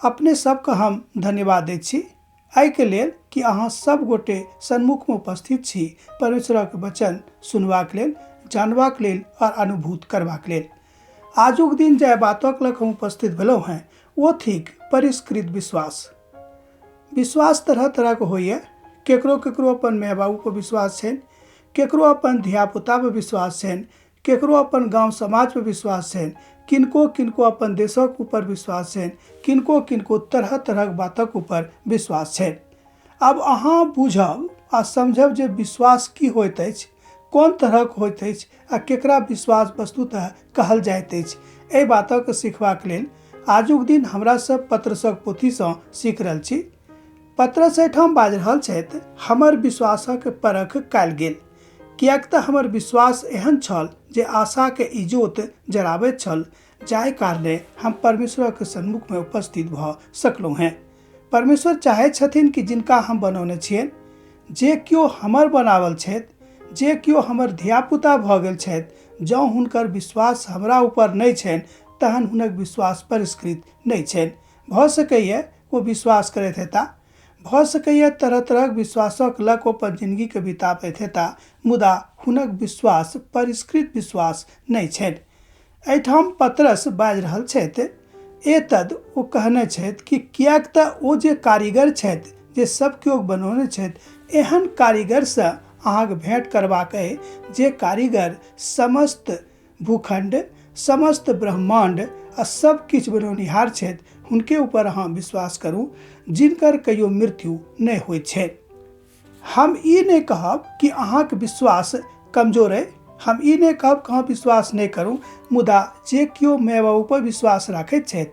अपने सबके हम धन्यवाद दैत छी एहि के लेल कि अहाँ सब गोटे सन्मुख में उपस्थित छी परमेश्वरक वचन सुनबाक लेल, जानबाक लेल और अनुभूत करबाक लेल। आजुक दिन जे बातक लग हम उपस्थित भेलहुँ हैं वो थिक परिष्कृत विश्वास। विश्वास तरह तरह के होइए। केकरो केकरो अपन माय बाबू पर विश्वास छनि, केकरो अपन धिया पुता पर विश्वास छनि, केकरो अपन गांव समाज पर विश्वास छनि, किनको किनको अपन देशक ऊपर विश्वास छनि, किनको किनको तरह तरह बातक ऊपर विश्वास छनि। अब अहाँ बुझब आ समझब जे विश्वास की होइत अछि, कोन तरहक होइत अछि आ केकरा विश्वास वस्तुतः कहल जाइत अछि, एहि बातक सिखबाक लेल आजुक दिन हमरा सब पत्रसक पोथीसँ सीख रहल छी। पत्रस एहिठाम बाजि रहल छथि, हमर विश्वासक परख कयल गेल, किएक तऽ हमर विश्वास एहन छल जे आशाके इजोत जराबैत छल, जाहि कारणे हम परमेश्वरक सन्मुख में उपस्थित भऽ सकलहुँ हैं। परमेश्वर चाहैत छथिन कि जिनका हम बनौने छियनि, जे केओ हमर बनावल छथि, जे केओ हमर धियापुता भऽ गेल छथि, जँ हुनकर विश्वास हमरा ऊपर नहि छनि तहन हुनक विश्वास परिष्कृत नहि छनि। भऽ सकैए ओ विश्वास करैत हेताह, भऽ सकैए तरह तरह विश्वासक लग अपन जिंदगी के बिताबैत हेताह, मुदा हुनक विश्वास परिष्कृत विश्वास नहि छनि। एहिठाम पत्रस बाजि रहल छथि, एतद ओ कहने छथि कि किएक तऽ ओ जे कारीगर छथि, जे सब केओ बनौने छथि, एहन कारीगरसँ अहाँके भेंट करबाक अइ जे कारीगर समस्त भूखंड, समस्त ब्रह्मांड आ सब किछु बनौनिहार छथि, हुनके ऊपर अहाँ विश्वास करू जिनकर कहियो मृत्यु नहि होइत छै। हम ई नहि कहब कि अहाँके विश्वास कमजोर अइ, हम ई नहि कहब कि अहाँ विश्वास नहि करू, मुदा जे केओ माय बाबू पर विश्वास राखैत छथि,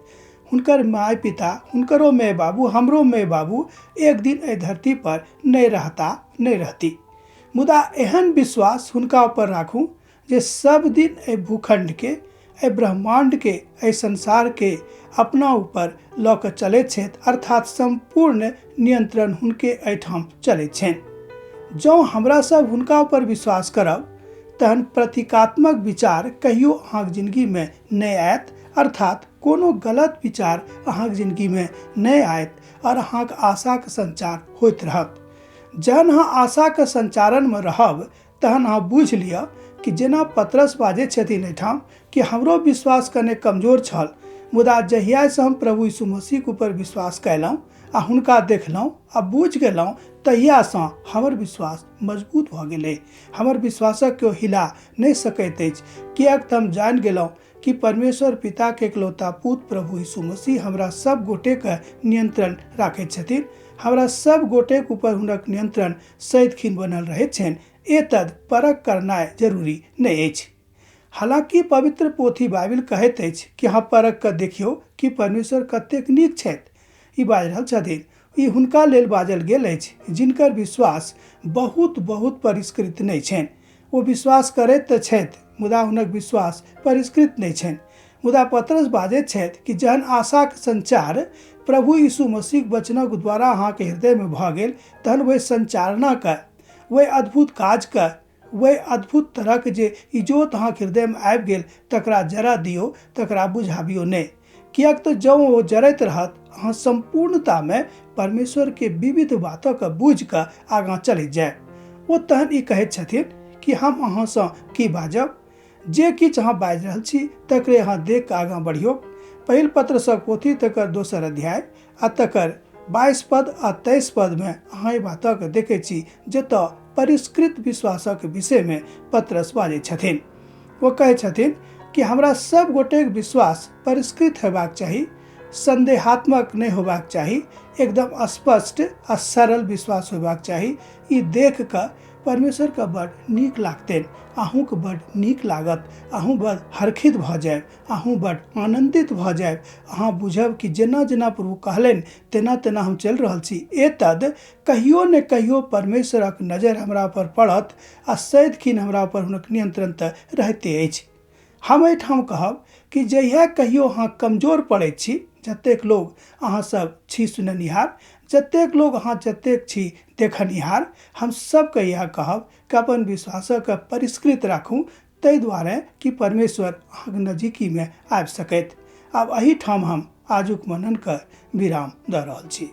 हुनकर माय पिता, हुनकरो माय बाबू, हमरो माय बाबू एक दिन एहि धरती पर नहि रहती, मुदा एहन विश्वास हुनका ऊपर राखू जे सब दिन एहि भूखंड के, एहि ब्रह्मांड के, एहि संसार के अपना ऊपर लऽ कऽ चलैत छथि, अर्थात संपूर्ण नियंत्रण हुनके एहिठाम चलैत छनि। जँ हमरा सब हुनका ऊपर विश्वास करब तहन प्रतीकात्मक विचार कहियो अहाँके जिंदगी में नहि आयत, अर्थात कोनो गलत विचार अहाँके जिंदगी में नहि आयत और अहाँके आशाके संचार होइत रहत। जहन अहाँ आशाके संचारण में रहब तहन अहाँ बुझि लिअ कि जेना पत्रस बाजै छथिन एहिठाम कि हमरो विश्वास कने कमजोर छल, मुदा जहियासँ हम प्रभु यीशु मसीहके ऊपर विश्वास कयलहुँ आ हुनका देखलहुँ आ बुझि गेलहुँ, तहियासँ हमर विश्वास मजबूत भऽ गेलै। हमर विश्वासक केओ हिला नहि सकैत अछि, किएक तऽ हम जानि गेलहुँ कि परमेश्वर पिता के एकलौता पुत्र प्रभु यीशु मसीह हमरा सब गोटेके नियंत्रण राखैत छथिन, हमरा सब गोटेके ऊपर हुनक नियंत्रण सदिखन बनल रहैत छनि। एतद परख करनाइ जरूरी नहि अछि। हालांकि पवित्र पोथी बाइबिल कहैत अछि कि अहाँ परख कऽ देखियौ कि परमेश्वर कतेक नीक छथि। ई बाजि रहल छथिन, ई हुनका लेल बाजल गेल अछि जिनकर विश्वास बहुत बहुत परिष्कृत नहि छनि। ओ विश्वास करैत तऽ छथि, मुदा हुनक विश्वास परिष्कृत नहि छनि। मुदा पत्रस बाजैत छथि कि जहन आशाक संचार प्रभु यीशु मसीह वचनक द्वारा अहाँके हृदय में भऽ गेल, तहन वही संचारणा वही अद्भुत काज वही अद्भुत तरह के जे इजोत अहाँके हृदय में आबि गेल, तकरा जरा दियौ, तकरा बुझाबियौ नहि, किएक तऽ जँ ओ जरैत रहत अहाँ संपूर्णता में परमेश्वर के विविध बातक बुझि कऽ आगाँ चलैत जायब। ओ तहन ई कहैत छथिन कि हम अहाँसँ की बाजब, जे किछु अहाँ बाजि रहल छी तकरे अहाँ देख कऽ आगाँ बढ़ियौ। पहिल पत्रसक पोथी तकर दोसर अध्याय आ तकर 22 पद आ 23 पद में अहाँ ई बातक देखैत छी जतऽ परिष्कृत विश्वासक विषय में पत्रस बाजै छथिन। वो कहै छथिन कि हमरा सब गोटेक विश्वास परिष्कृत हेबाक चाही, संदेहात्मक नहीं होबाक चाही, एकदम स्पष्ट आ सरल विश्वास होबाक चाही। ई देख कऽ परमेश्वर के बड़ नीक लागतनि, अहूँके बड़ नीक लागत, अहूँ बड़ हर्षित भऽ जायब, अहूँ बड़ आनंदित भऽ जायब। अहाँ बुझब कि जेना जेना प्रभु कहलनि तेना तेना हम चलि रहल छी। एतद कहियो ने कहियो परमेश्वरक नजर हमरा पर पड़त आ सदिखन हमरा पर हुनक नियंत्रण तऽ रहते अछि। हम एहिठाम कहब कि जहिया कहियो अहाँ कमजोर पड़ैत छी, जतेक लोग अहाँ सब छी सुननिहार, जतेक लोग अहाँ जतेक छी देखनिहार, हम सबके यह कहब कि अपन विश्वासक परिष्कृत राखू, ताहि दुआरे कि परमेश्वर अहाँके नजदीकी में आबि सकैत। आब एही ठाम हम आजुक मनन के विराम दऽ रहल छी।